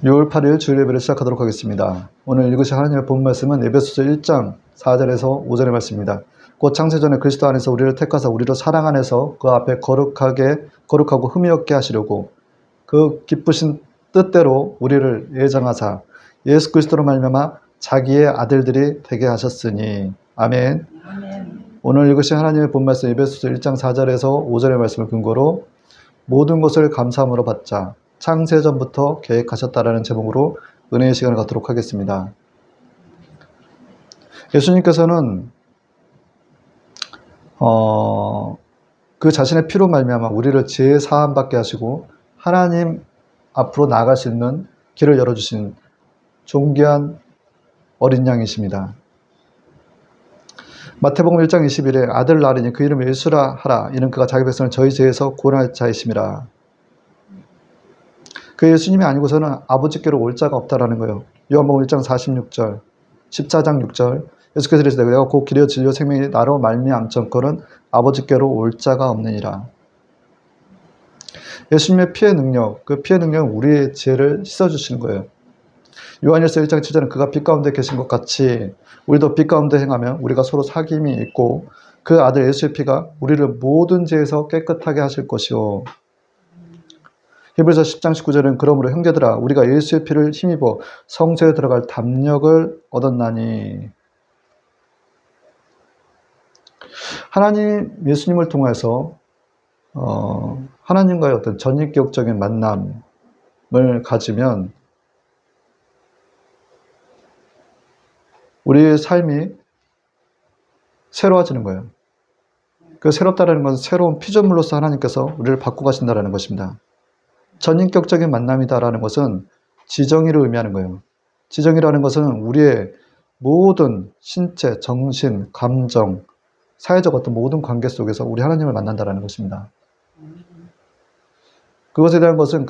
6월 8일 주일 예배를 시작하도록 하겠습니다. 오늘 읽으실 하나님의 본 말씀은 에베소서 1장 4절에서 5절의 말씀입니다. 곧 창세전에 그리스도 안에서 우리를 택하사 우리로 사랑 안에서 그 앞에 거룩하고 흠이 없게 하시려고 그 기쁘신 뜻대로 우리를 예정하사 예수 그리스도로 말미암아 자기의 아들들이 되게 하셨으니. 아멘. 오늘 읽으신 하나님의 본 말씀 에베소서 1장 4절에서 5절의 말씀을 근거로 모든 것을 감사함으로 받자 창세전부터 계획하셨다라는 제목으로 은혜의 시간을 갖도록 하겠습니다. 예수님께서는 그 자신의 피로 말미암아 우리를 죄 사함 받게 하시고 하나님 앞으로 나아갈 수 있는 길을 열어주신 존귀한 어린 양이십니다. 마태복음 1장 20일에 아들 낳으리니 그 이름을 예수라 하라. 이는 그가 자기 백성을 저희 죄에서 구원할 자이심이라. 그 예수님이 아니고서는 아버지께로 올 자가 없다라는 거예요. 요한복음 1장 46절, 14장 6절. 예수께서 이르시되 내가 곧 길이요 진리요 생명이 나로 말미암전거는 아버지께로 올 자가 없느니라. 예수님의 피의 능력, 그 피의 능력은 우리의 죄를 씻어주시는 거예요. 요한일서 1장 7절은 그가 빛 가운데 계신 것 같이 우리도 빛 가운데 행하면 우리가 서로 사귐이 있고 그 아들 예수의 피가 우리를 모든 죄에서 깨끗하게 하실 것이요. 히브리서 10장 19절은 그러므로 형제들아 우리가 예수의 피를 힘입어 성소에 들어갈 담력을 얻었나니. 하나님 예수님을 통해서 하나님과의 어떤 전인격적인 만남을 가지면 우리의 삶이 새로워지는 거예요. 그 새롭다라는 것은 새로운 피조물로서 하나님께서 우리를 바꾸어 가신다는 것입니다. 전인격적인 만남이다라는 것은 지정의를 의미하는 거예요. 지정이라는 것은 우리의 모든 신체, 정신, 감정, 사회적 어떤 모든 관계 속에서 우리 하나님을 만난다는 것입니다. 그것에 대한 것은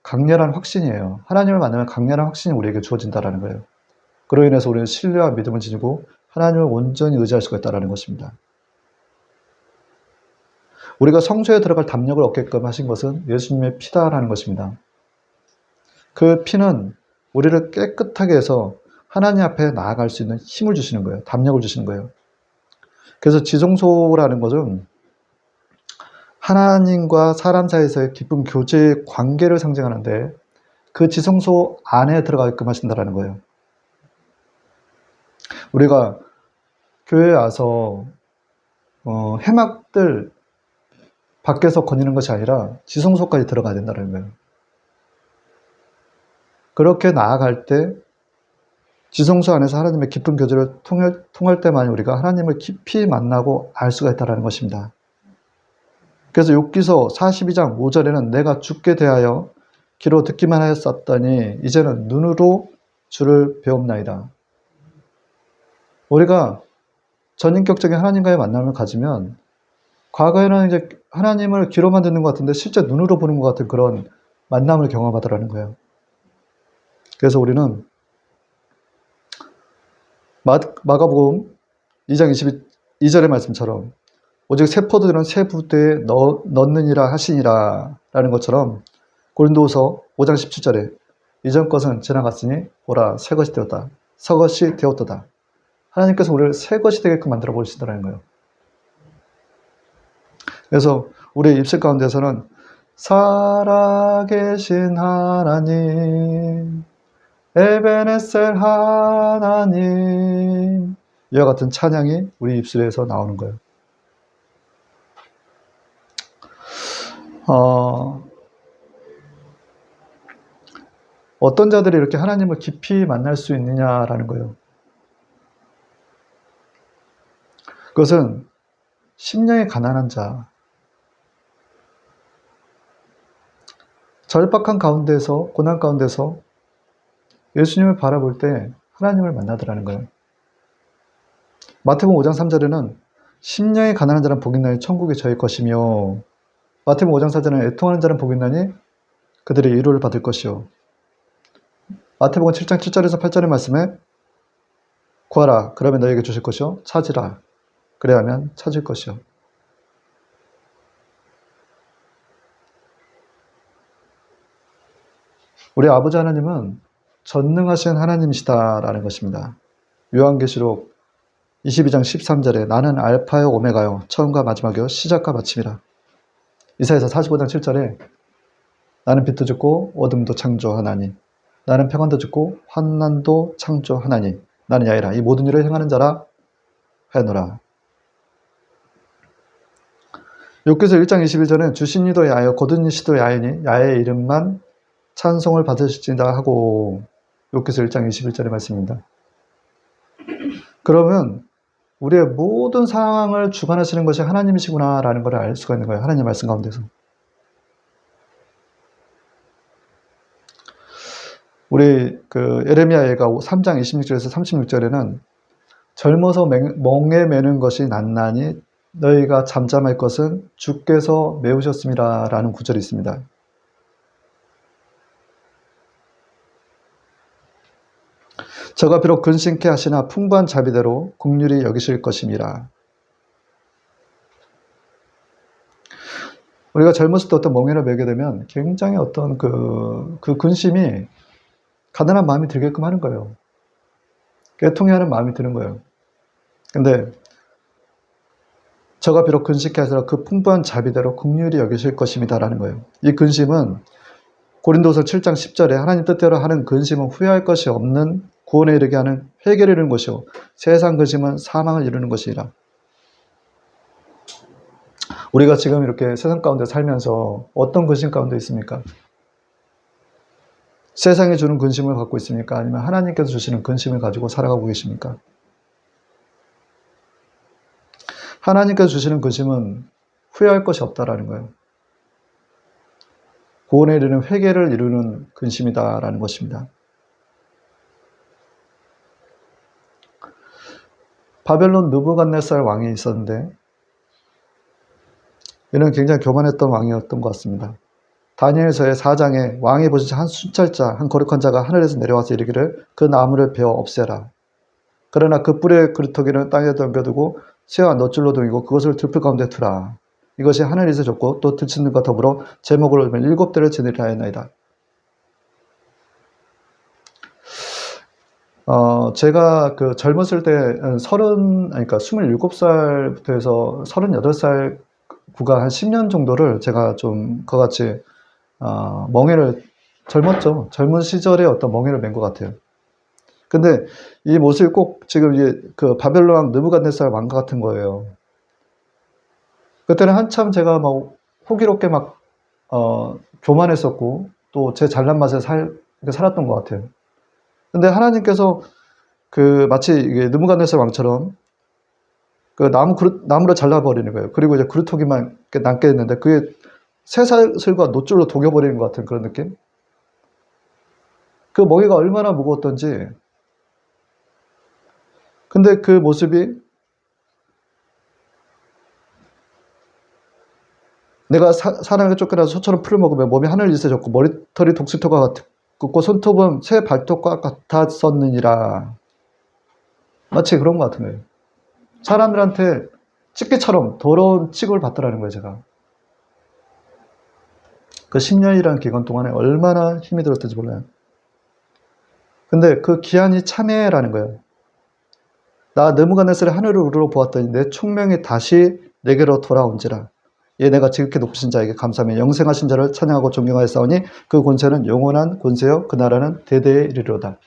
강렬한 확신이에요. 하나님을 만나면 강렬한 확신이 우리에게 주어진다는 거예요. 그로 인해서 우리는 신뢰와 믿음을 지니고 하나님을 온전히 의지할 수가 있다는 것입니다. 우리가 성소에 들어갈 담력을 얻게끔 하신 것은 예수님의 피다라는 것입니다. 그 피는 우리를 깨끗하게 해서 하나님 앞에 나아갈 수 있는 힘을 주시는 거예요. 담력을 주시는 거예요. 그래서 지성소라는 것은 하나님과 사람 사이에서의 깊은 교제의 관계를 상징하는데 그 지성소 안에 들어가게끔 하신다는 거예요. 우리가 교회에 와서 해막들 밖에서 거니는 것이 아니라 지성소까지 들어가야 된다는 거예요. 그렇게 나아갈 때 지성소 안에서 하나님의 깊은 교제를 통할 때만 우리가 하나님을 깊이 만나고 알 수가 있다는 것입니다. 그래서 욥기서 42장 5절에는 내가 주께 대하여 귀로 듣기만 하였었더니 이제는 눈으로 주를 배웁나이다. 우리가 전인격적인 하나님과의 만남을 가지면 과거에는 이제 하나님을 귀로만 듣는 것 같은데 실제 눈으로 보는 것 같은 그런 만남을 경험하더라는 거예요. 그래서 우리는 마가복음 2장 22절의 말씀처럼 오직 새 포도주는 새 부대에 넣느니라 하시니라 라는 것처럼 고린도후서 5장 17절에 이전 것은 지나갔으니 보라 새 것이 되었다. 새 것이 되었도다. 하나님께서 우리를 새 것이 되게끔 만들어 버리시더라는 거예요. 그래서 우리의 입술 가운데서는 살아계신 하나님, 에베네셀 하나님, 이와 같은 찬양이 우리 입술에서 나오는 거예요. 어떤 자들이 이렇게 하나님을 깊이 만날 수 있느냐라는 거예요. 그것은 심령이 가난한 자, 절박한 가운데서, 고난 가운데서 예수님을 바라볼 때 하나님을 만나더라는 거예요. 마태복음 5장 3절에는 심령이 가난한 자는 복이 있나니 천국이 저희 것이며, 마태복음 5장 4절에는 애통하는 자는 복이 있나니 그들의 위로를 받을 것이요. 마태복음 7장 7절에서 8절의 말씀에 구하라 그러면 너에게 주실 것이요 찾으라 그래야 하면 찾을 것이요. 우리 아버지 하나님은 전능하신 하나님이시다라는 것입니다. 요한계시록 22장 13절에 나는 알파요 오메가요 처음과 마지막이요 시작과 마침이라. 이사야서 45장 7절에 나는 빛도 짓고 어둠도 창조하나니 나는 평안도 짓고 환난도 창조하나니 나는 야이라 이 모든 일을 행하는 자라 하노라. 욥기서 1장 21절에 주신 이도 야여 거둔 이시도 야이니 야의 이름만 찬송을 받으실지다 하고 욥기서 1장 21절의 말씀입니다. 그러면 우리의 모든 상황을 주관하시는 것이 하나님이시구나라는 것을 알 수가 있는 거예요. 하나님 말씀 가운데서. 우리 에레미야 예가 3장 26절에서 36절에는 젊어서 멍에 매는 것이 낫나니 너희가 잠잠할 것은 주께서 메우셨습니다 라는 구절이 있습니다. 저가 비록 근심케 하시나 풍부한 자비대로 긍휼히 여기실 것임이라. 우리가 젊었을 때 어떤 멍에를 매게 되면 굉장히 어떤 그 근심이 가난한 마음이 들게끔 하는 거예요. 깨통해하는 마음이 드는 거예요. 근데 저가 비록 근심케 하시나 그 풍부한 자비대로 긍휼히 여기실 것입니다 라는 거예요. 이 근심은 고린도서 7장 10절에 하나님 뜻대로 하는 근심은 후회할 것이 없는 구원에 이르게 하는 회개를 이루는 것이요 세상 근심은 사망을 이루는 것이라. 우리가 지금 이렇게 세상 가운데 살면서 어떤 근심 가운데 있습니까? 세상이 주는 근심을 갖고 있습니까? 아니면 하나님께서 주시는 근심을 가지고 살아가고 계십니까? 하나님께서 주시는 근심은 후회할 것이 없다라는 거예요. 구원에 이르는 회개를 이루는 근심이다라는 것입니다. 바벨론 느부갓네살 왕이 있었는데 이는 굉장히 교만했던 왕이었던 것 같습니다. 다니엘서의 4장에 왕이 보시자 한 순찰자, 한 거룩한 자가 하늘에서 내려와서 이르기를 그 나무를 베어 없애라. 그러나 그 뿔의 그루터기는 땅에 덤벼두고 새와 놋줄로 동이고 그것을 들풀 가운데 두라. 이것이 하늘에서 줬고 또 들치는 것과 더불어 제목을 올리면 7대를 지내리라 하였나이다. 제가 젊었을 때 27살부터 해서 38살 구간 한 10년 정도를 제가 좀 그같이 멍에를 젊었죠. 젊은 시절에 어떤 멍에를 맨 것 같아요. 근데 이 모습이 꼭 지금 이제 바벨론 왕 느부갓네살 왕과 같은 거예요. 그때는 한참 제가 막 호기롭게 막 교만했었고 또 제 잘난 맛에 살았던 것 같아요. 근데 하나님께서 마치 이게 느부갓네살 왕처럼 나무를 잘라버리는 거예요. 그리고 이제 그루터기만 남게 했는데 그게 쇠사슬과 놋줄로 동여버리는 것 같은 그런 느낌? 그 멍에가 얼마나 무거웠던지. 근데 그 모습이 내가 사람에게 쫓겨나서 소처럼 풀을 먹으면 몸이 하늘을 이세졌고 머리털이 독수토가 같고 손톱은 새 발톱과 같았었느니라. 마치 그런 것 같은 거예요. 사람들한테 찌개처럼 더러운 취급을 받더라는 거예요, 제가. 그 10년이라는 기간 동안에 얼마나 힘이 들었던지 몰라요. 근데 그 기한이 참회라는 거예요. 나 느부갓네살의 하늘을 우러러 보았더니 내 총명이 다시 내게로 돌아온지라. 예, 내가 지극히 높으신 자에게 감사하며 영생하신 자를 찬양하고 존경하였사오니 그 권세는 영원한 권세요 그 나라는 대대에 이르리로다.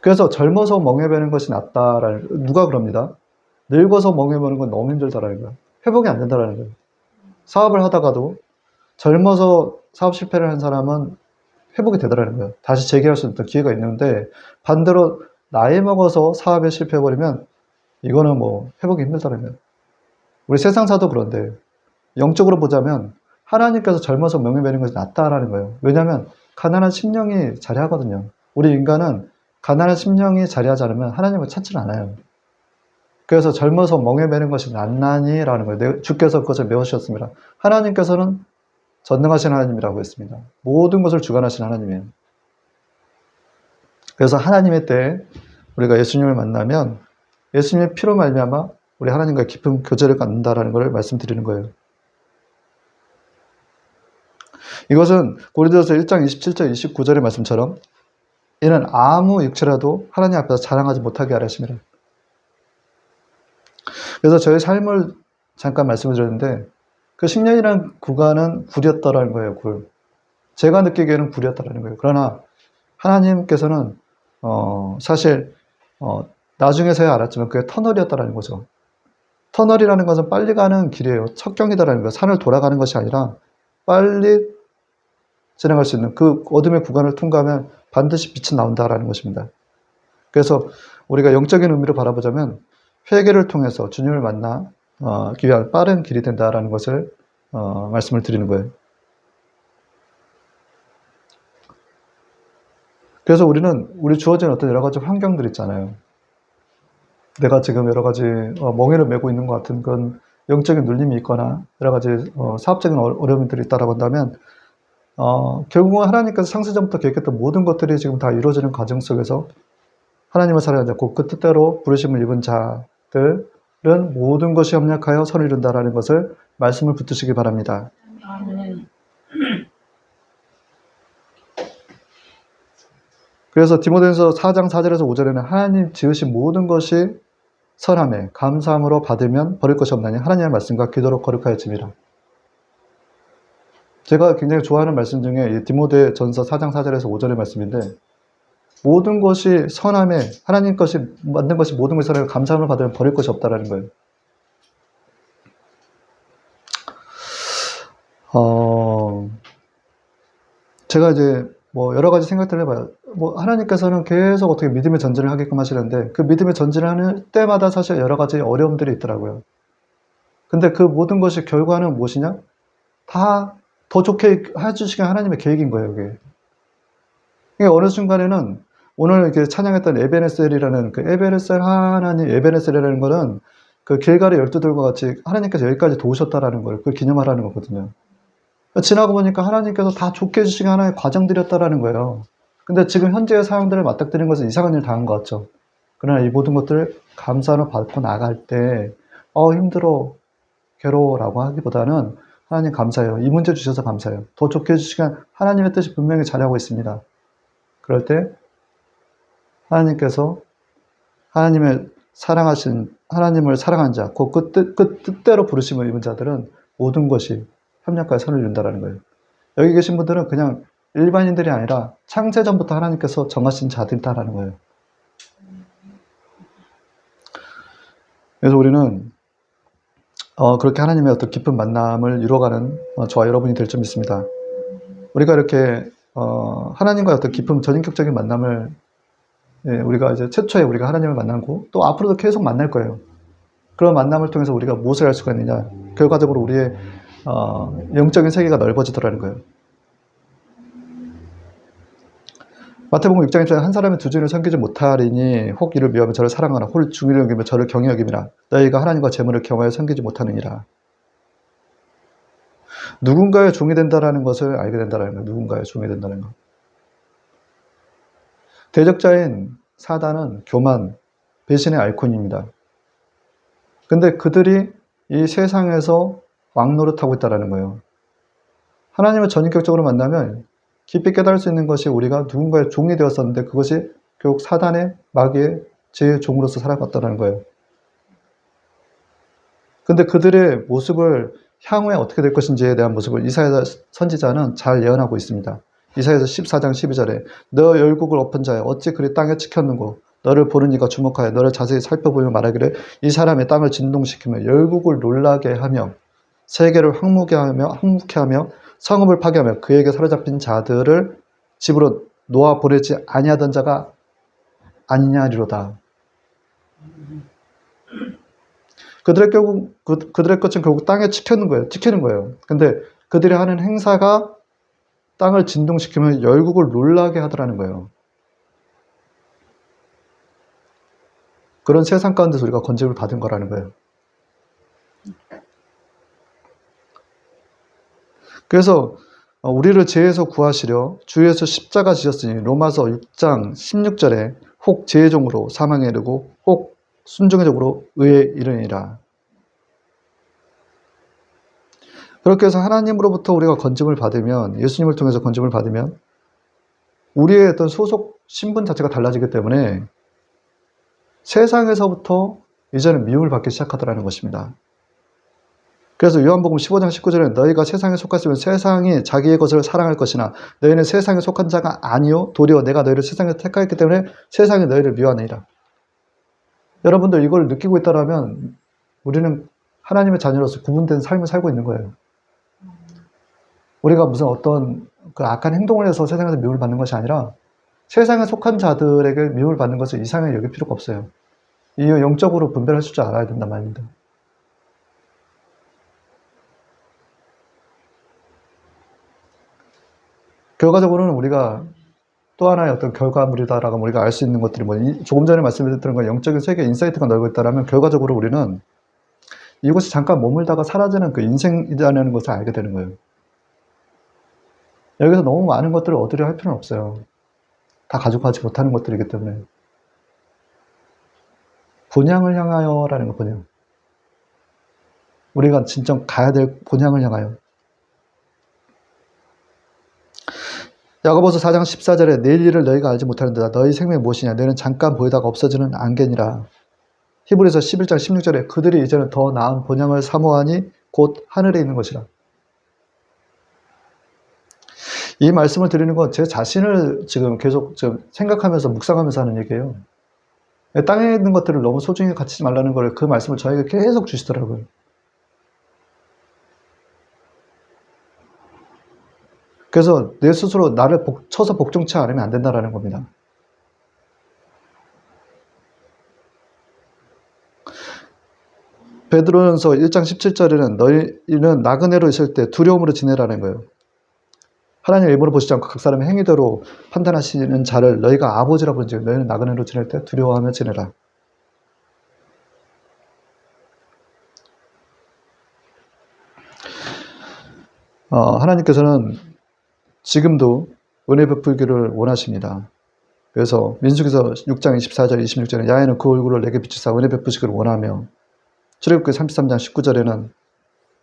그래서 젊어서 멍에 베는 것이 낫다라는, 누가 그럽니다. 늙어서 멍에 베는 건 너무 힘들다라는 거예요. 회복이 안 된다라는 거예요. 사업을 하다가도 젊어서 사업 실패를 한 사람은 회복이 되더라는 거예요. 다시 재기할 수 있는 기회가 있는데 반대로 나이 먹어서 사업에 실패해버리면 이거는 뭐 회복이 힘들다는 거예요. 우리 세상사도 그런데 영적으로 보자면 하나님께서 젊어서 멍에 베는 것이 낫다라는 거예요. 왜냐하면 가난한 심령이 자리하거든요. 우리 인간은 가난한 심령이 자리하지 않으면 하나님을 찾지 않아요. 그래서 젊어서 멍에 매는 것이 낫나니라는 거예요. 주께서 그것을 메우셨습니다. 하나님께서는 전능하신 하나님이라고 했습니다. 모든 것을 주관하신 하나님이에요. 그래서 하나님의 때에 우리가 예수님을 만나면 예수님의 피로 말미암아 우리 하나님과 깊은 교제를 갖는다라는 것을 말씀드리는 거예요. 이것은 고린도전서 1장 27절 29절의 말씀처럼 이는 아무 육체라도 하나님 앞에서 자랑하지 못하게 하려 하심이라. 그래서 저의 삶을 잠깐 말씀을 드렸는데 그 10년이라는 구간은 굴이었다라는 거예요. 굴. 제가 느끼기에는 굴이었다라는 거예요. 그러나 하나님께서는 사실 나중에서야 알았지만 그게 터널이었다라는 거죠. 터널이라는 것은 빨리 가는 길이에요. 척경이다라는 거예요. 산을 돌아가는 것이 아니라 빨리 진행할 수 있는 그 어둠의 구간을 통과하면 반드시 빛이 나온다라는 것입니다. 그래서 우리가 영적인 의미로 바라보자면 회개를 통해서 주님을 만나기 위한 빠른 길이 된다라는 것을 말씀을 드리는 거예요. 그래서 우리는 우리 주어진 어떤 여러 가지 환경들 있잖아요. 내가 지금 여러 가지 멍에를 메고 있는 것 같은 그런 영적인 눌림이 있거나 여러 가지 사업적인 어려움들이 있다라고 한다면 결국은 하나님께서 창세전부터 계획했던 모든 것들이 지금 다 이루어지는 과정 속에서 하나님을 사랑하지 않고 그 뜻대로 부르심을 입은 자들은 모든 것이 협력하여 선을 이룬다라는 것을 말씀을 붙드시기 바랍니다. 아멘. 그래서 디모데전서 4장 4절에서 5절에는 하나님 지으신 모든 것이 선함에 감사함으로 받으면 버릴 것이 없나니 하나님의 말씀과 기도로 거룩하여짐이라. 제가 굉장히 좋아하는 말씀 중에 이 디모데전서 4장 4절에서 5절의 말씀인데 모든 것이 선함에 하나님 것이 만든 것이 모든 것이 선함에 감사함을 받으면 버릴 것이 없다라는 거예요. 제가 이제 여러 가지 생각들을 해봐요. 하나님께서는 계속 어떻게 믿음의 전진을 하게끔 하시는데 그 믿음의 전진을 하는 때마다 사실 여러 가지 어려움들이 있더라고요. 근데 그 모든 것이 결과는 무엇이냐? 다 더 좋게 해주시기 하나님의 계획인 거예요, 이게. 그러니까 어느 순간에는 오늘 이렇게 찬양했던 에베네셀이라는 그 에베네셀 하나님, 에베네셀이라는 거는 그 길갈의 12들과 같이 하나님께서 여기까지 도우셨다라는 걸 그걸 기념하라는 거거든요. 지나고 보니까 하나님께서 다 좋게 해주시기 하나의 과정들이었다라는 거예요. 근데 지금 현재의 사람들을 맞닥뜨리는 것은 이상한 일을 당한 것 같죠. 그러나 이 모든 것들을 감사로 받고 나갈 때, 힘들어, 괴로워라고 하기보다는 하나님 감사해요. 이 문제 주셔서 감사해요. 더 좋게 해주시면 하나님의 뜻이 분명히 잘하고 있습니다. 그럴 때 하나님께서 하나님을 사랑한 자, 그 뜻대로 부르심을 입은 자들은 모든 것이 협력하여 선을 이룬다는 거예요. 여기 계신 분들은 그냥 일반인들이 아니라 창세전부터 하나님께서 정하신 자들이다라는 거예요. 그래서 우리는 그렇게 하나님의 어떤 깊은 만남을 이루어가는 저와 여러분이 될 줄 믿습니다. 우리가 이렇게 하나님과의 어떤 깊은 전인격적인 만남을 우리가 이제 최초에 우리가 하나님을 만나고 또 앞으로도 계속 만날 거예요. 그런 만남을 통해서 우리가 무엇을 할 수가 있느냐? 결과적으로 우리의 영적인 세계가 넓어지더라는 거예요. 마태복음 6장 1절에 한 사람의 두 주인을 섬기지 못하리니 혹 이를 미워하면 저를 사랑하나 혹 중의를 여기면 저를 경히 여김이라. 너희가 하나님과 재물을 경하여 섬기지 못하느니라. 누군가의 종이 된다라는 것을 알게 된다라는 거예요. 누군가의 종이 된다는 것. 대적자인 사단은 교만, 배신의 아이콘입니다. 근데 그들이 이 세상에서 왕노릇하고 있다는 거예요. 하나님을 전인격적으로 만나면 깊이 깨달을 수 있는 것이 우리가 누군가의 종이 되었었는데 그것이 결국 사단의 마귀의 제 종으로서 살아갔다는 거예요. 근데 그들의 모습을 향후에 어떻게 될 것인지에 대한 모습을 이사야 선지자는 잘 예언하고 있습니다. 이사야서 14장 12절에 너 열국을 엎은 자여 어찌 그리 땅에 찍혔는고 너를 보는 이가 주목하여 너를 자세히 살펴보며 말하기를 이 사람의 땅을 진동시키며 열국을 놀라게 하며 세계를 황무케 하며 성읍을 파괴하며 그에게 사로잡힌 자들을 집으로 놓아 보내지 아니하던 자가 아니냐리로다. 그들의 끝은 결국 땅에 찍히는 거예요. 근데 그들이 하는 행사가 땅을 진동시키며 열국을 놀라게 하더라는 거예요. 그런 세상 가운데서 우리가 건짐을 받은 거라는 거예요. 그래서 우리를 죄에서 구하시려 주 예수 십자가 지셨으니 로마서 6장 16절에 혹 죄의 종으로 사망에 이르고 혹 순종의 종으로 의에 이르니라. 그렇게 해서 하나님으로부터 우리가 건짐을 받으면, 예수님을 통해서 건짐을 받으면 우리의 어떤 소속 신분 자체가 달라지기 때문에 세상에서부터 이제는 미움을 받기 시작하더라는 것입니다. 그래서 요한복음 15장 19절에 너희가 세상에 속했으면 세상이 자기의 것을 사랑할 것이나 너희는 세상에 속한 자가 아니요 도리어 내가 너희를 세상에서 택하였기 때문에 세상이 너희를 미워하느니라. 여러분들 이걸 느끼고 있다면 우리는 하나님의 자녀로서 구분된 삶을 살고 있는 거예요. 우리가 무슨 어떤 그 악한 행동을 해서 세상에서 미움을 받는 것이 아니라 세상에 속한 자들에게 미움을 받는 것을 이상하게 여길 필요가 없어요. 이 영적으로 분별하실 줄 알아야 된단 말입니다. 결과적으로는 우리가 또 하나의 어떤 결과물이다라고 우리가 알 수 있는 것들이 조금 전에 말씀드렸던 건 영적인 세계 인사이트가 넓어 있다면 결과적으로 우리는 이곳이 잠깐 머물다가 사라지는 그 인생이라는 것을 알게 되는 거예요. 여기서 너무 많은 것들을 얻으려 할 필요는 없어요. 다 가져가지 못하는 것들이기 때문에. 본향을 향하여라는 거, 본향. 우리가 진짜 가야 될 본향을 향하여. 야고보서 4장 14절에 내일 일을 너희가 알지 못하는데다 너희 생명이 무엇이냐 너희는 잠깐 보이다가 없어지는 안개니라. 히브리서 11장 16절에 그들이 이제는 더 나은 본향을 사모하니 곧 하늘에 있는 것이라. 이 말씀을 드리는 건 제 자신을 지금 계속 생각하면서 묵상하면서 하는 얘기예요. 땅에 있는 것들을 너무 소중히 갖지 말라는 걸 그 말씀을 저에게 계속 주시더라고요. 그래서 내 스스로 나를 쳐서 복종치 않으면 안 된다는 겁니다. 베드로전서 1장 17절에는 너희는 나그네로 있을 때 두려움으로 지내라는 거예요. 하나님 일부러 보시지 않고 각 사람의 행위대로 판단하시는 자를 너희가 아버지라 부른즉 너희는 나그네로 지낼 때 두려워하며 지내라. 하나님께서는 지금도 은혜 베풀기를 원하십니다. 그래서 민수기서 6장 24절 26절에 야훼는 그 얼굴을 내게 비추사 은혜 베푸시기를 원하며 출애굽기 33장 19절에는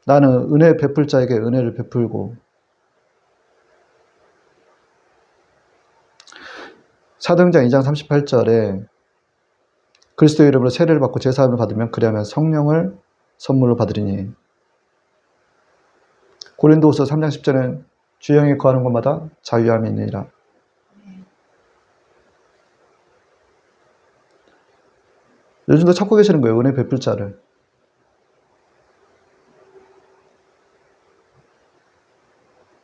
나는 은혜 베풀 자에게 은혜를 베풀고 사도행전 2장 38절에 그리스도의 이름으로 세례를 받고 제사함을 받으면 그리하면 성령을 선물로 받으리니 고린도후서 3장 10절에는 주의 영이 거하는 곳마다 자유함이 있느니라. 요즘도 찾고 계시는 거예요. 은혜 베풀 자를.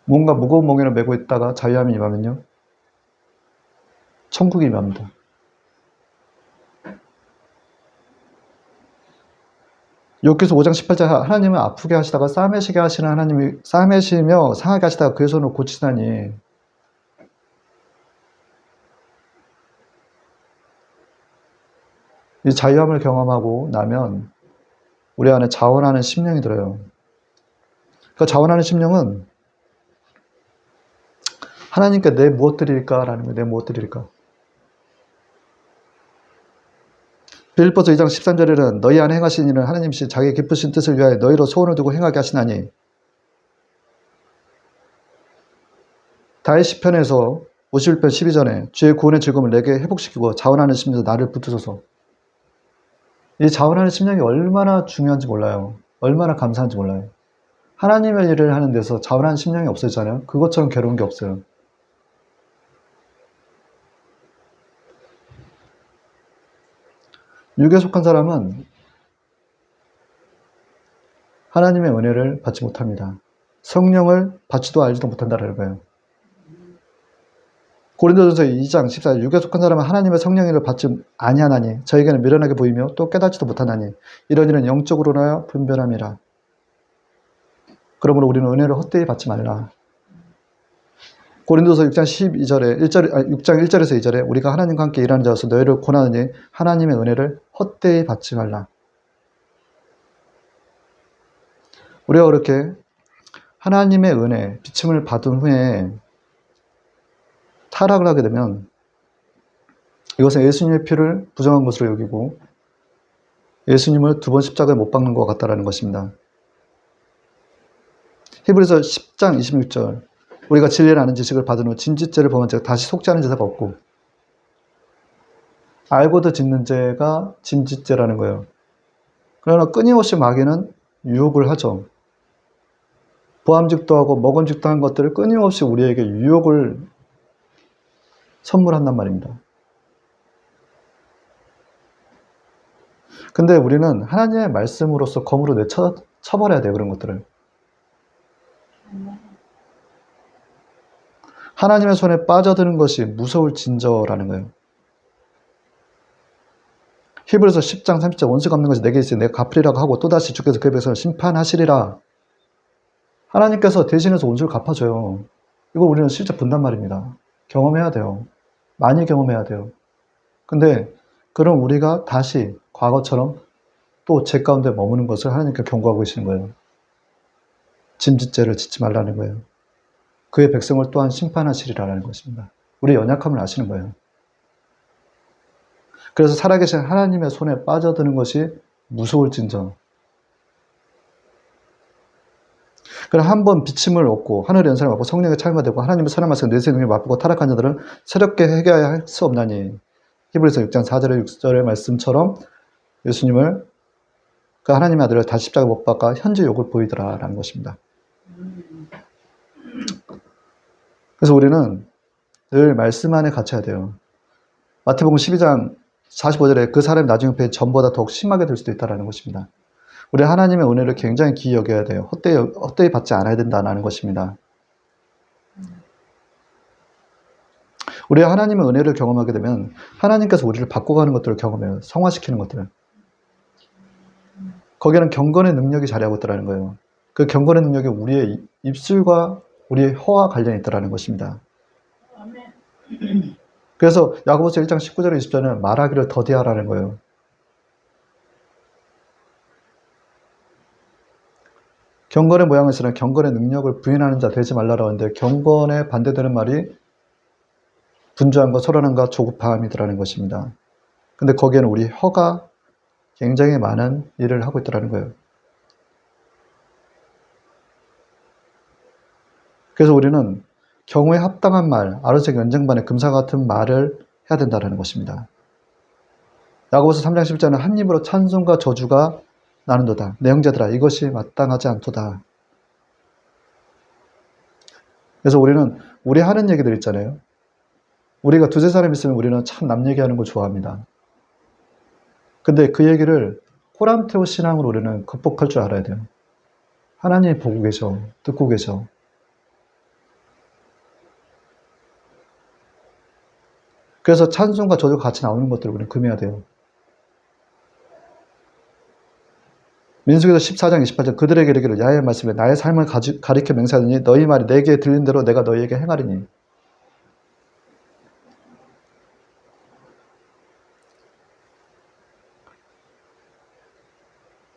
뭔가 무거운 멍에를 메고 있다가 자유함이 임하면요. 천국이 임합니다. 욥기서 5장 18절 하나님은 아프게 하시다가 싸매시게 하시는 하나님이 싸매시며 상하게 하시다가 그의 손을 고치다니 이 자유함을 경험하고 나면 우리 안에 자원하는 심령이 들어요. 그 자원하는 심령은 하나님께 내 무엇 드릴까라는 거예요. 내 무엇 드릴까. 빌립보서 2장 13절에는 너희 안에 행하신 일은 하나님이시 자기 기쁘신 뜻을 위하여 너희로 소원을 두고 행하게 하시나니 다윗 시편에서 51편 12절에 주의 구원의 즐거움을 내게 회복시키고 자원하는 심령에서 나를 붙드소서. 이 자원하는 심령이 얼마나 중요한지 몰라요. 얼마나 감사한지 몰라요. 하나님의 일을 하는 데서 자원하는 심령이 없어지잖아요. 그것처럼 괴로운 게 없어요. 육에 속한 사람은 하나님의 은혜를 받지 못합니다. 성령을 받지도 알지도 못한다는 거예요. 고린도전서 2장 14절 육에 속한 사람은 하나님의 성령을 받지 아니하나니 저에게는 미련하게 보이며 또 깨닫지도 못하나니 이런 일은 영적으로나 분별함이라. 그러므로 우리는 은혜를 헛되이 받지 말라. 고린도서 6장 12절에 6장 1절에서 2절에 우리가 하나님과 함께 일하는 자로서 너희를 권하느니 하나님의 은혜를 헛되이 받지 말라. 우리가 그렇게 하나님의 은혜, 비침을 받은 후에 타락을 하게 되면 이것은 예수님의 피를 부정한 것으로 여기고 예수님을 두 번 십자가에 못 박는 것 같다라는 것입니다. 히브리서 10장 26절. 우리가 진리를 아는 지식을 받은 후 진짓죄를 범한 죄가 다시 속죄하는 제사가 없고, 알고도 짓는 죄가 진짓죄라는 거예요. 그러나 끊임없이 마귀는 유혹을 하죠. 보암직도 하고 먹음직도 한 것들을 끊임없이 우리에게 유혹을 선물한단 말입니다. 근데 우리는 하나님의 말씀으로서 검으로 쳐버려야 돼요, 그런 것들을. 하나님의 손에 빠져드는 것이 무서울 진저라는 거예요. 히브리서 10장 30절 원수 갚는 것이 내게 있으니 내가 갚으리라고 하고 또다시 주께서 그에 대해서 심판하시리라. 하나님께서 대신해서 원수를 갚아줘요. 이걸 우리는 실제 본단 말입니다. 경험해야 돼요. 많이 경험해야 돼요. 근데 그럼 우리가 다시 과거처럼 또 죄 가운데 머무는 것을 하나님께 경고하고 계시는 거예요. 짐짓죄를 짓지 말라는 거예요. 그의 백성을 또한 심판하시리라는 것입니다. 우리 연약함을 아시는 거예요. 그래서 살아계신 하나님의 손에 빠져드는 것이 무서울진저. 그럼 한번 비침을 얻고 하늘의 연사를 받고 성령의 차임을 되고 하나님의 선한 말씀 뇌세 능력을 맛보고 타락한 자들은 새롭게 회개하여 할 수 없나니. 히브리서 6장 4절에 6절의 말씀처럼 예수님을 그 하나님의 아들을 다시 십자가에 못 박아 현재 욕을 보이더라라는 것입니다. 그래서 우리는 늘 말씀 안에 갇혀야 돼요. 마태복음 12장 45절에 그 사람이 나중에 배에 전보다 더욱 심하게 될 수도 있다는 것입니다. 우리 하나님의 은혜를 굉장히 귀히 여겨야 돼요. 헛되이 받지 않아야 된다는 것입니다. 우리가 하나님의 은혜를 경험하게 되면 하나님께서 우리를 바꿔가는 것들을 경험해요. 성화시키는 것들을. 거기에는 경건의 능력이 자리하고 있다는 거예요. 그 경건의 능력이 우리의 입술과 우리의 혀와 관련이 있다는 것입니다. 그래서 야고보서 1장 19절에 20절은 말하기를 더디하라는 거예요. 경건의 모양에서는 경건의 능력을 부인하는 자 되지 말라고 하는데 경건에 반대되는 말이 분주함과 소란함과 조급함이더라는 것입니다. 근데 거기에는 우리 혀가 굉장히 많은 일을 하고 있더라는 거예요. 그래서 우리는 경우에 합당한 말, 아르색 연쟁반의 금사 같은 말을 해야 된다는 것입니다. 야고보서 3장 10절은 한 입으로 찬송과 저주가 나는도다. 내 형제들아 이것이 마땅하지 않도다. 그래서 우리는 우리 하는 얘기들 있잖아요. 우리가 두세 사람 있으면 우리는 참 남 얘기하는 걸 좋아합니다. 근데 그 얘기를 코람테오 신앙으로 우리는 극복할 줄 알아야 돼요. 하나님이 보고 계셔. 듣고 계셔. 그래서 찬송과 저주가 같이 나오는 것들을 우리는 금해야 돼요. 민수기서 14장 28절 그들에게 이르기를 야의 말씀에 나의 삶을 가리켜 맹세하더니 너희 말이 내게 들린 대로 내가 너희에게 행하리니.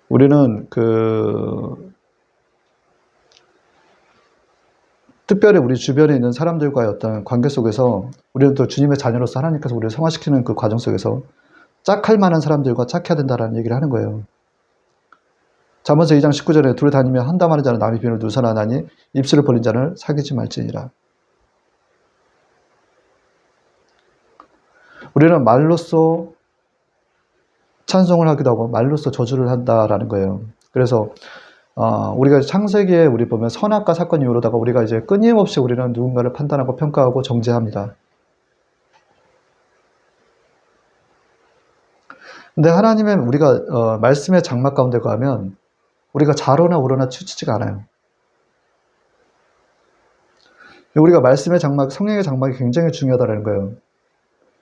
우리는 특별히 우리 주변에 있는 사람들과의 어떤 관계 속에서 우리는 또 주님의 자녀로서 하나님께서 우리를 성화시키는 그 과정 속에서 짝할 만한 사람들과 짝해야 된다라는 얘기를 하는 거예요. 잠언서 2장 19절에 둘이 다니며 한담하는 자는 남의 비밀을 누설하나니 입술을 벌린 자는 사귀지 말지니라. 우리는 말로써 찬송을 하기도 하고 말로써 저주를 한다라는 거예요. 그래서 우리가 창세기에 우리 보면 선악과 사건 이후로다가 우리가 이제 끊임없이 우리는 누군가를 판단하고 평가하고 정죄합니다. 근데 하나님의 우리가 말씀의 장막 가운데 가면 우리가 좌로나 우로나 치우치지가 않아요. 우리가 말씀의 장막, 성령의 장막이 굉장히 중요하다는 거예요.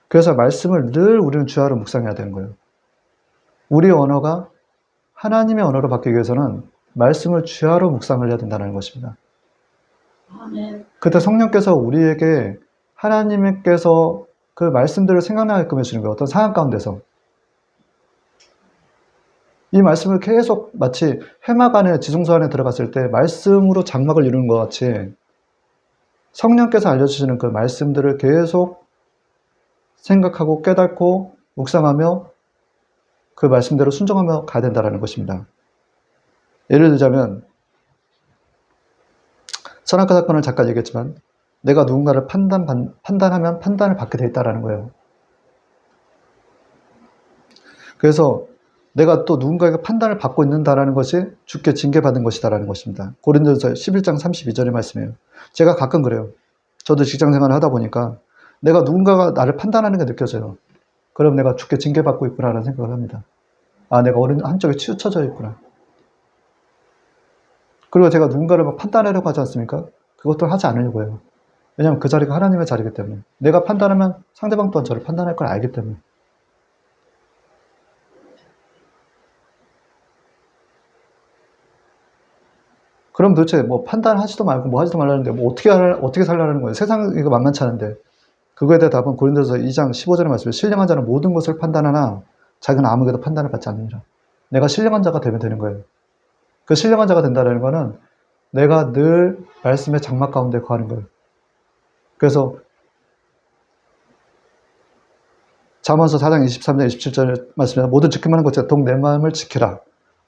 그래서 말씀을 늘 우리는 주야로 묵상해야 되는 거예요. 우리 언어가 하나님의 언어로 바뀌기 위해서는 말씀을 주야로 묵상을 해야 된다는 것입니다. 그때 성령께서 우리에게 하나님께서 그 말씀들을 생각나게끔 해주시는 거예요. 어떤 상황 가운데서. 이 말씀을 계속 마치 해막 안에 지성소 안에 들어갔을 때 말씀으로 장막을 이루는 것 같이 성령께서 알려주시는 그 말씀들을 계속 생각하고 깨닫고 묵상하며 그 말씀대로 순종하며 가야 된다는 것입니다. 예를 들자면 선악과 사건을 잠깐 얘기했지만 내가 누군가를 판단하면 판단을 받게 돼 있다는 거예요. 그래서 내가 또 누군가에게 판단을 받고 있는다라는 것이 주께 징계받은 것이다라는 것입니다. 고린도서 11장 32절의 말씀이에요. 제가 가끔 그래요. 저도 직장생활을 하다 보니까 내가 누군가가 나를 판단하는 게 느껴져요. 그럼 내가 주께 징계받고 있구나라는 생각을 합니다. 아, 내가 어느 한쪽에 치우쳐져 있구나. 그리고 제가 누군가를 막 판단하려고 하지 않습니까? 그것도 하지 않으려고 해요. 왜냐하면 그 자리가 하나님의 자리이기 때문에. 내가 판단하면 상대방 또한 저를 판단할 걸 알기 때문에. 그럼 도대체 뭐 판단하지도 말고 뭐 하지도 말라는데 뭐 어떻게 살라는 거예요? 세상 이거 만만치 않은데. 그거에 대한 답은 고린도서 2장 15절의 말씀에 신령한 자는 모든 것을 판단하나 자기는 아무에게도 판단을 받지 않느니라. 내가 신령한 자가 되면 되는 거예요. 그 신령한 자가 된다는 거는 내가 늘 말씀의 장막 가운데 거하는 거예요. 그래서 잠언서 4장 23절 27절 말씀에 모든 지키면 하는 것처럼 더욱 내 마음을 지키라.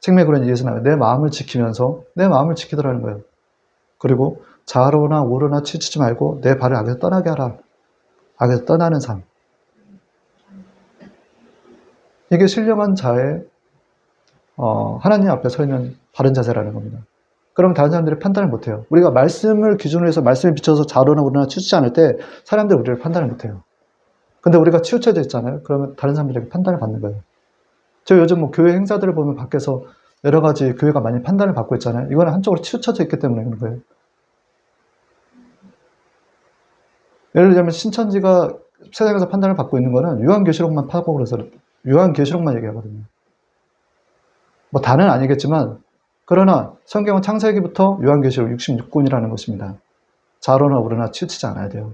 생명그런 이에서 나와요. 내 마음을 지키면서 내 마음을 지키더라는 거예요. 그리고 좌로나 우로나 치우치지 말고 내 발을 악에서 떠나게 하라. 악에서 떠나는 삶. 이게 신령한 자의 하나님 앞에 서 있는 바른 자세라는 겁니다. 그러면 다른 사람들이 판단을 못해요. 우리가 말씀을 기준으로 해서 말씀에 비춰서 좌로나 우로나 치우치지 않을 때 사람들이 우리를 판단을 못해요. 근데 우리가 치우쳐져 있잖아요. 그러면 다른 사람들에게 판단을 받는 거예요. 저 요즘 뭐 교회 행사들을 보면 밖에서 여러 가지 교회가 많이 판단을 받고 있잖아요. 이거는 한쪽으로 치우쳐져 있기 때문에 그런 거예요. 예를 들자면 신천지가 세상에서 판단을 받고 있는 거는 요한계시록만 파고 그래서 요한계시록만 얘기하거든요. 뭐 다는 아니겠지만 그러나 성경은 창세기부터 요한계시록 66권이라는 것입니다. 좌로나 우로나 치우치지 않아야 돼요.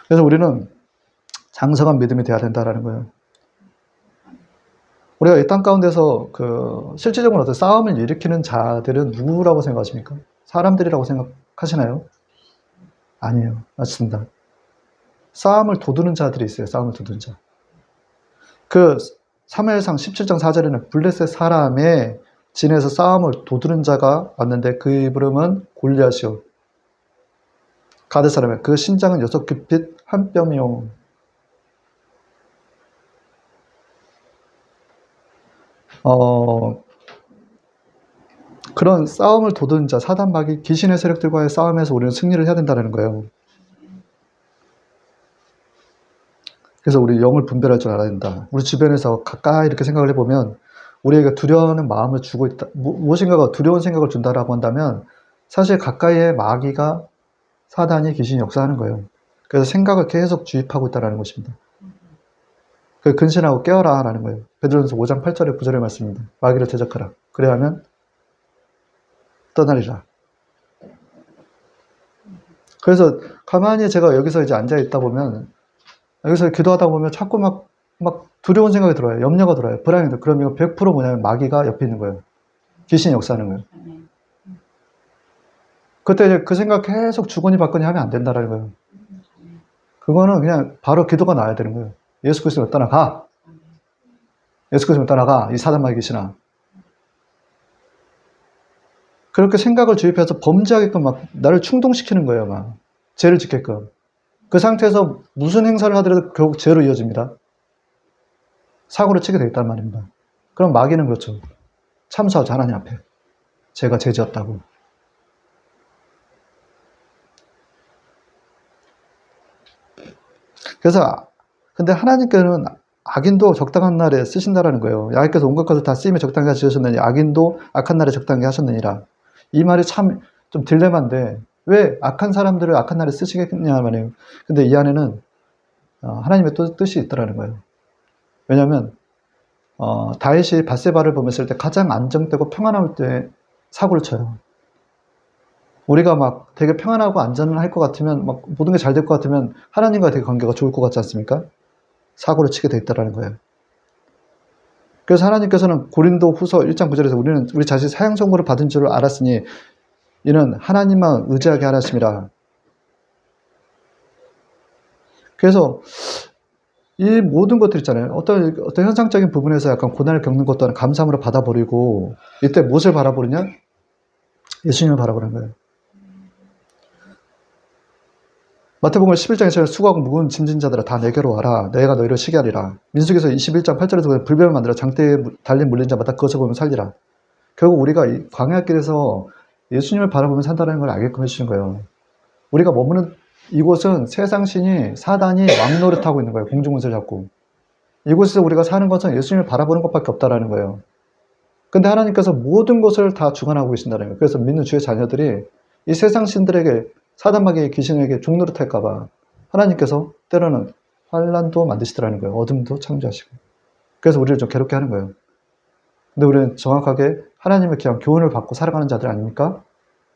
그래서 우리는 장성한 믿음이 돼야 된다는 거예요. 우리가 이 땅 가운데서 실질적으로 어떤 싸움을 일으키는 자들은 누구라고 생각하십니까? 사람들이라고 생각하시나요? 아니에요. 맞습니다. 싸움을 도두는 자들이 있어요. 싸움을 도두는 자. 사무엘상 17장 4절에는 블레셋 사람의 진에서 싸움을 도두는 자가 왔는데 그 이름은 골리앗이요. 가드 사람의 그 신장은 6규빗 한 뼘이요. 그런 싸움을 도두는 자, 사단 마귀, 귀신의 세력들과의 싸움에서 우리는 승리를 해야 된다는 거예요. 그래서 우리 영을 분별할 줄 알아야 된다. 우리 주변에서 가까이 이렇게 생각을 해보면 우리에게 두려워하는 마음을 주고 있다. 무엇인가가 두려운 생각을 준다라고 한다면 사실 가까이에 마귀가 사단이 귀신이 역사하는 거예요. 그래서 생각을 계속 주입하고 있다는 것입니다. 그 근신하고 깨어라 라는 거예요. 베드로전서 5장 8절의 9절의 말씀입니다. 마귀를 대적하라. 그래야 하면 떠나리라. 그래서 가만히 제가 여기서 이제 앉아 있다 보면 여기서 기도하다 보면 자꾸 막 두려운 생각이 들어요. 염려가 들어요. 불안이 들어요. 그럼 이거 100% 뭐냐면 마귀가 옆에 있는 거예요. 귀신이 역사하는 거예요. 그때 이제 그 생각 계속 주거니 받거니 하면 안 된다라는 거예요. 그거는 그냥 바로 기도가 나와야 되는 거예요. 예수 그리스도를 떠나가. 예수 그리스도를 떠나가. 이 사단 마귀 귀신아. 그렇게 생각을 주입해서 범죄하게끔 막 나를 충동시키는 거예요. 막 죄를 짓게끔. 그 상태에서 무슨 행사를 하더라도 결국 죄로 이어집니다. 사고를 치게 되겠단 말입니다. 그럼 마귀는 그렇죠. 참수하죠. 하나님 앞에. 제가 죄 지었다고. 그래서 근데 하나님께는 악인도 적당한 날에 쓰신다라는 거예요. 야훼께서 온갖 것을 다 쓰임에 적당하게 지으셨느니 악인도 악한 날에 적당하게 하셨느니라. 이 말이 참 좀 딜레마인데 왜 악한 사람들을 악한 날에 쓰시겠냐 말이에요. 근데 이 안에는 하나님의 뜻이 있더라는 거예요. 왜냐하면 다윗이 밧세바를 범했을 때 가장 안정되고 평안할 때 사고를 쳐요. 우리가 막 되게 평안하고 안전할 것 같으면 막 모든 게 잘 될 것 같으면 하나님과 되게 관계가 좋을 것 같지 않습니까? 사고를 치게 돼 있다라는 거예요. 그래서 하나님께서는 고린도 후서 1장 9절에서 우리는 우리 자신이 사형 선고를 받은 줄 알았으니 이는 하나님만 의지하게 하라심이라. 그래서 이 모든 것들 있잖아요. 어떤 현상적인 부분에서 약간 고난을 겪는 것도 감사함으로 받아버리고, 이때 무엇을 바라보느냐? 예수님을 바라보는 거예요. 마태복음 11장에서 수고하고 무거운 짐진 자들아 다 내게로 와라. 내가 너희를 쉬게 하리라. 민수기서 21장 8절에서 불뱀을 만들어 장대에 달린 물린 자마다 그것을 보면 살리라. 결국 우리가 이 광야길에서 예수님을 바라보며 산다는 걸 알게끔 해주시는 거예요. 우리가 머무는 이곳은 세상신이 사단이 왕노릇하고 있는 거예요. 공중문서를 잡고. 이곳에서 우리가 사는 것은 예수님을 바라보는 것밖에 없다라는 거예요. 근데 하나님께서 모든 것을 다 주관하고 계신다는 거예요. 그래서 믿는 주의 자녀들이 이 세상신들에게 사단마귀의 귀신에게 종노릇할까봐 하나님께서 때로는 환란도 만드시더라는 거예요. 어둠도 창조하시고. 그래서 우리를 좀 괴롭게 하는 거예요. 근데 우리는 정확하게 하나님의 그냥 교훈을 받고 살아가는 자들 아닙니까?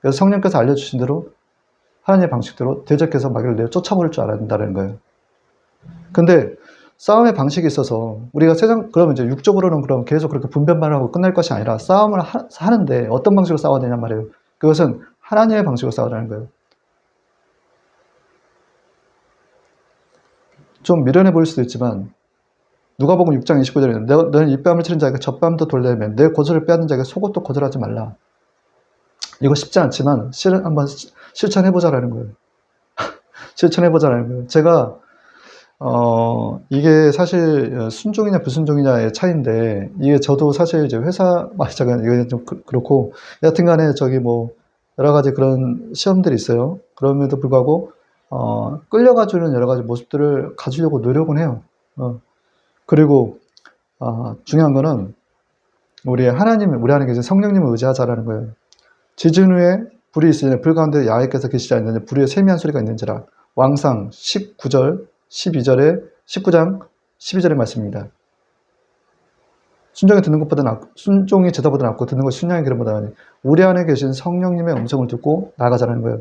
그래서 성령께서 알려주신 대로 하나님의 방식대로 대적해서 마귀를 내어 쫓아버릴 줄 알아야 된다는 거예요. 근데 싸움의 방식이 있어서 우리가 그러면 이제 육적으로는 그럼 계속 그렇게 분별만 하고 끝날 것이 아니라 싸움을 하는데 어떤 방식으로 싸워야 되냔 말이에요. 그것은 하나님의 방식으로 싸우라는 거예요. 좀 미련해 보일 수도 있지만 누가복음 6장 29절에 너는 이 뺨을 치는 자에게 젖뺨도 돌려면 내 고소를 빼앗는 자에게 속옷도 거절하지 말라. 이거 쉽지 않지만 한번 실천해보자라는 거예요. 실천해보자라는 거예요. 제가 이게 사실 순종이냐 불순종이냐의 차이인데, 이게 저도 사실 이제 회사 말자가 이게 좀 그렇고, 여하튼간에 저기 뭐 여러 가지 그런 시험들이 있어요. 그럼에도 불구하고 끌려가주는 여러 가지 모습들을 가지려고 노력은 해요. 그리고 중요한 거는 우리 안에 계신 성령님을 의지하자라는 거예요. 지진 후에 불이 있으니 불 가운데 야훼께서 계시지 않느냐 불의 세미한 소리가 있는지라. 왕상 19절 12절에 19장 12절의 말씀입니다. 순종이 제다보다 낫고 듣는 것이 순양의 기름보다 나으니 우리 안에 계신 성령님의 음성을 듣고 나아가자는 거예요.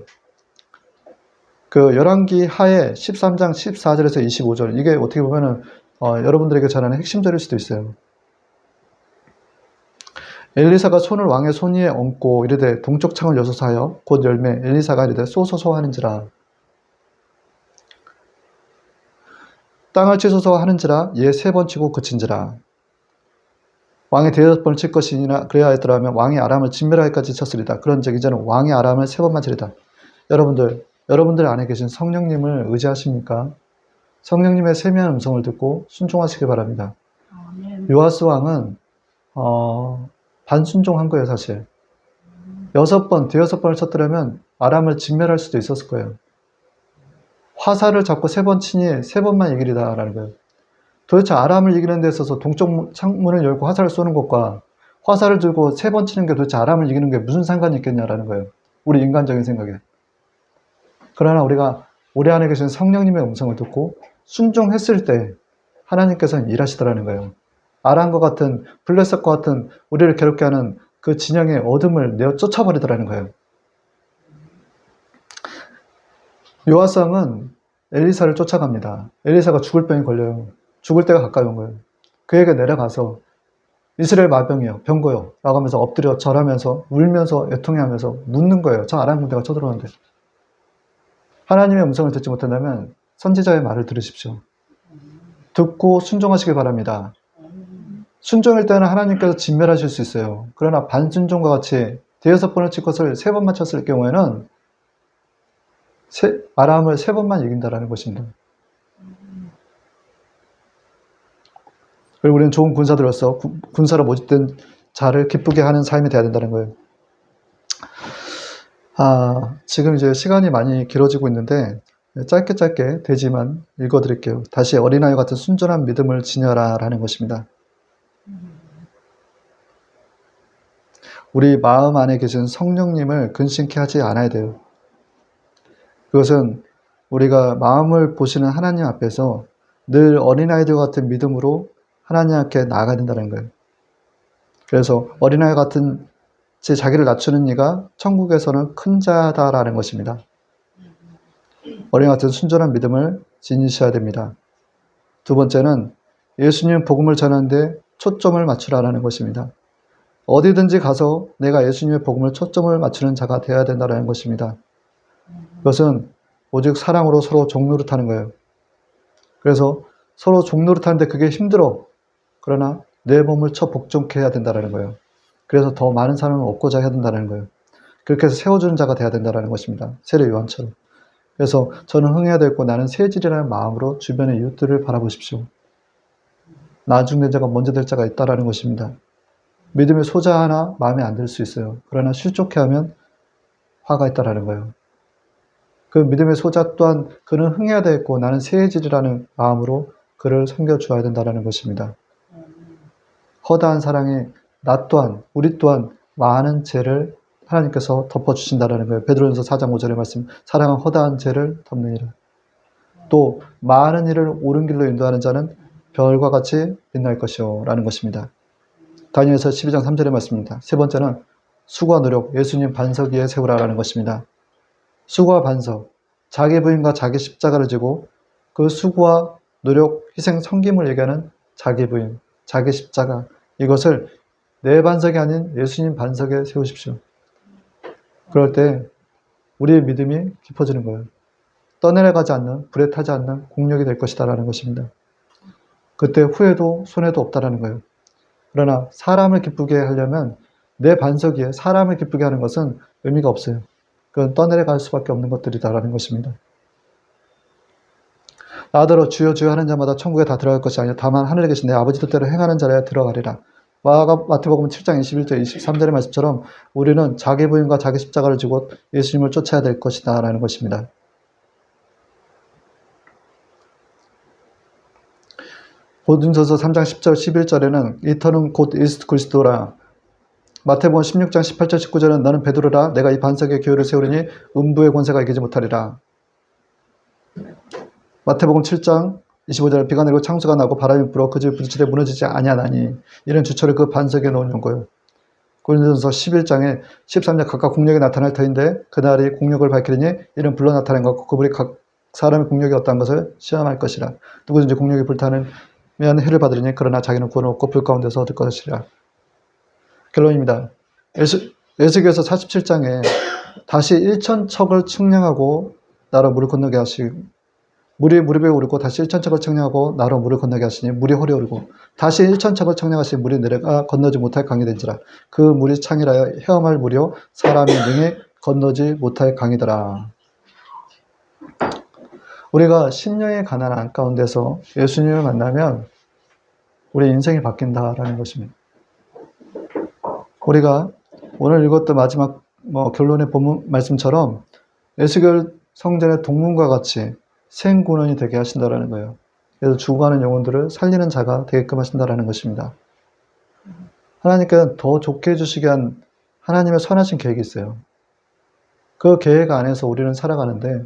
그 열왕기 하에 13장 14절에서 25절, 이게 어떻게 보면은 여러분들에게 전하는 핵심절일 수도 있어요. 엘리사가 손을 왕의 손 위에 얹고 이르되 동쪽 창을 여소서 하여 곧 열매 엘리사가 이르되 쏘소서 하는지라. 땅을 치소서 하는지라 얘 3번 치고 그친지라. 왕이 5번을 칠 것이니라. 그래야 하더라면 왕이 아람을 진멸하기까지 쳤으리다. 그런즉 이제는 왕이 아람을 3번만 치리다. 여러분들 안에 계신 성령님을 의지하십니까? 성령님의 세미한 음성을 듣고 순종하시기 바랍니다. 요아스 왕은 반순종한 거예요, 사실. 6번, 대여섯 번을 쳤더라면 아람을 진멸할 수도 있었을 거예요. 화살을 잡고 3번 치니 3번만 이기리다라는 거예요. 도대체 아람을 이기는 데 있어서 동쪽 창문을 열고 화살을 쏘는 것과 화살을 들고 3번 치는 게 도대체 아람을 이기는 게 무슨 상관이 있겠냐라는 거예요. 우리 인간적인 생각에. 그러나 우리가 우리 안에 계신 성령님의 음성을 듣고 순종했을 때 하나님께서는 일하시더라는 거예요. 아람과 같은, 블레셋과 같은 우리를 괴롭게 하는 그 진영의 어둠을 내어 쫓아버리더라는 거예요. 요아스 왕은 엘리사를 쫓아갑니다. 엘리사가 죽을 병이 걸려요. 죽을 때가 가까이 온 거예요. 그에게 내려가서 이스라엘 마병이요, 병거요 라고 하면서 엎드려 절하면서 울면서 애통해하면서 묻는 거예요. 저 아람 군대가 쳐들어오는데. 하나님의 음성을 듣지 못한다면 선지자의 말을 들으십시오. 듣고 순종하시길 바랍니다. 순종일 때는 하나님께서 진멸하실 수 있어요. 그러나 반순종과 같이 5번을 칠 것을 3번만 쳤을 경우에는 아람을 3번만 이긴다라는 것입니다. 그리고 우리는 좋은 군사들로서 군사로 모집된 자를 기쁘게 하는 삶이 되어야 된다는 거예요. 지금 이제 시간이 많이 길어지고 있는데 짧게 되지만 읽어드릴게요. 다시 어린아이 같은 순전한 믿음을 지녀라 라는 것입니다. 우리 마음 안에 계신 성령님을 근심케 하지 않아야 돼요. 그것은 우리가 마음을 보시는 하나님 앞에서 늘 어린아이들 같은 믿음으로 하나님 앞에 나아가야 된다는 거예요. 그래서 어린아이 같은 자기를 낮추는 이가 천국에서는 큰 자다라는 것입니다. 어린아이 같은 순전한 믿음을 지니셔야 됩니다. 두 번째는 예수님 복음을 전하는데 초점을 맞추라는 것입니다. 어디든지 가서 내가 예수님의 복음을 초점을 맞추는 자가 되어야 된다는 것입니다. 그것은 오직 사랑으로 서로 종노릇하는 거예요. 그래서 서로 종노릇하는데 그게 힘들어. 그러나 내 몸을 쳐 복종케 해야 된다는 거예요. 그래서 더 많은 사람을 얻고자 해야 된다는 거예요. 그렇게 해서 세워주는 자가 돼야 된다는 것입니다. 세례 요한처럼. 그래서 저는 흥해야 되고 나는 세질이라는 마음으로 주변의 이웃들을 바라보십시오. 나중된 자가 먼저 될 자가 있다라는 것입니다. 믿음의 소자 하나 마음에 안 들 수 있어요. 그러나 실족해하면 화가 있다라는 거예요. 그 믿음의 소자 또한 그는 흥해야 되겠고 나는 세질이라는 마음으로 그를 섬겨주어야 된다는 것입니다. 허다한 사랑에 나 또한 우리 또한 많은 죄를 하나님께서 덮어주신다는 거예요. 베드로전서 4장 5절의 말씀, 사랑은 허다한 죄를 덮느니라. 또 많은 일을 옳은 길로 인도하는 자는 별과 같이 빛날 것이요 라는 것입니다. 다니엘서 12장 3절의 말씀입니다. 세 번째는 수고와 노력, 예수님 반석 위에 세우라라는 것입니다. 수고와 반석, 자기 부인과 자기 십자가를 지고 그 수고와 노력, 희생, 섬김을 얘기하는 자기 부인, 자기 십자가, 이것을 내 반석이 아닌 예수님 반석에 세우십시오. 그럴 때 우리의 믿음이 깊어지는 거예요. 떠내려가지 않는, 불에 타지 않는 공력이 될 것이다 라는 것입니다. 그때 후회도 손해도 없다라는 거예요. 그러나 사람을 기쁘게 하려면 내 반석 위에 사람을 기쁘게 하는 것은 의미가 없어요. 그건 떠내려갈 수밖에 없는 것들이다라는 것입니다. 나더러 주여 주여 하는 자마다 천국에 다 들어갈 것이 아니라 다만 하늘에 계신 내 아버지 뜻대로 행하는 자라야 들어가리라. 마태복음 7장 21절 23절의 말씀처럼 우리는 자기 부인과 자기 십자가를 지고 예수님을 쫓아야 될 것이다 라는 것입니다. 고린도전서 3장 10절 11절에는 이터는 곧 예수 그리스도라. 마태복음 16장 18절 19절은 너는 베드로라 내가 이 반석에 교회를 세우리니 음부의 권세가 이기지 못하리라. 마태복음 7장 25절 비가 내리고 창수가 나고 바람이 불어 그 집이 부딪히되 무너지지 아니하나니 이런 주철을 그 반석에 넣는 거예요. 고린도전서 11장에 13절 각각 공력이 나타날 터인데 그날이 공력을 밝히리니 이는 불러 나타낸 것고 그분이 각 사람의 공력이 어떠한 것을 시험할 것이라. 누구든지 공력이 불타는 해를 받으리니 그러나 자기는 구원 없고 불 가운데서 얻을 것이라. 결론입니다. 에스겔서 47장에 다시 1,000척을 측량하고 나로 물을 건너게 하시고 물이 무릎에 오르고 다시 1,000척을 측량하고 나로 물을 건너게 하시니 물이 허리에 오르고 다시 1,000척을 측량하시니 물이 내려가 건너지 못할 강이 된지라. 그 물이 창이라여 헤엄할 물이요 사람이 능히 건너지 못할 강이더라. 우리가 심령의 가난한 가운데서 예수님을 만나면 우리 인생이 바뀐다라는 것입니다. 우리가 오늘 읽었던 마지막 결론의 본문 말씀처럼 에스겔 성전의 동문과 같이 생군원이 되게 하신다라는 거예요. 그래서 죽어가는 영혼들을 살리는 자가 되게끔 하신다라는 것입니다. 하나님께서는 더 좋게 해주시기 위한 하나님의 선하신 계획이 있어요. 그 계획 안에서 우리는 살아가는데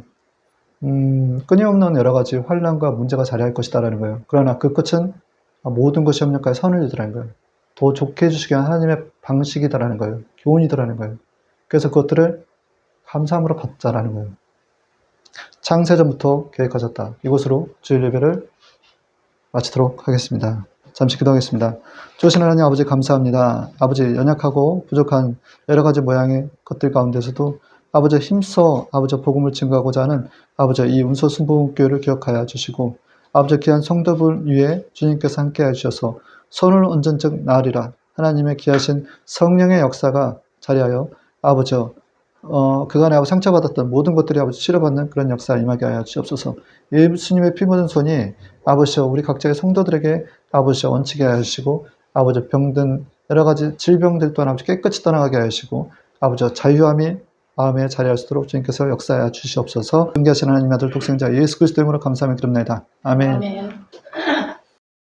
끊임없는 여러 가지 환난과 문제가 자리할 것이다라는 거예요. 그러나 그 끝은 모든 것이 협력하여 선을 이루라는 거예요. 더 좋게 해주시기 위한 하나님의 방식이다라는 거예요. 교훈이다라는 거예요. 그래서 그것들을 감사함으로 받자라는 거예요. 창세전부터 계획하셨다. 이곳으로 주일 예배를 마치도록 하겠습니다. 잠시 기도하겠습니다. 좋으신 하나님 아버지 감사합니다. 아버지 연약하고 부족한 여러 가지 모양의 것들 가운데서도 아버지 힘써 아버지 복음을 증거하고자 하는 아버지 이 운소 순복음교회를 기억하여 주시고 아버지 귀한 성도분 위에 주님께서 함께 해주셔서 손을 얹은 즉 나으리라. 하나님의 귀하신 성령의 역사가 자리하여 아버지 그간에 아버지 상처받았던 모든 것들이 아버지 치료받는 그런 역사 임하게 하여 주옵소서. 예수님의 피 묻은 손이 아버지 우리 각자의 성도들에게 아버지 얹히게 하여 주시고 아버지 병든 여러 가지 질병들 또한 아버지 깨끗이 떠나가게 하여 주시고 아버지 자유함이 마음에 자리할 수 있도록 주님께서 역사하여 주시옵소서. 존귀하신 하나님 아들 독생자 예수 그리스도 이름으로 감사하며 기도합니다. 아멘.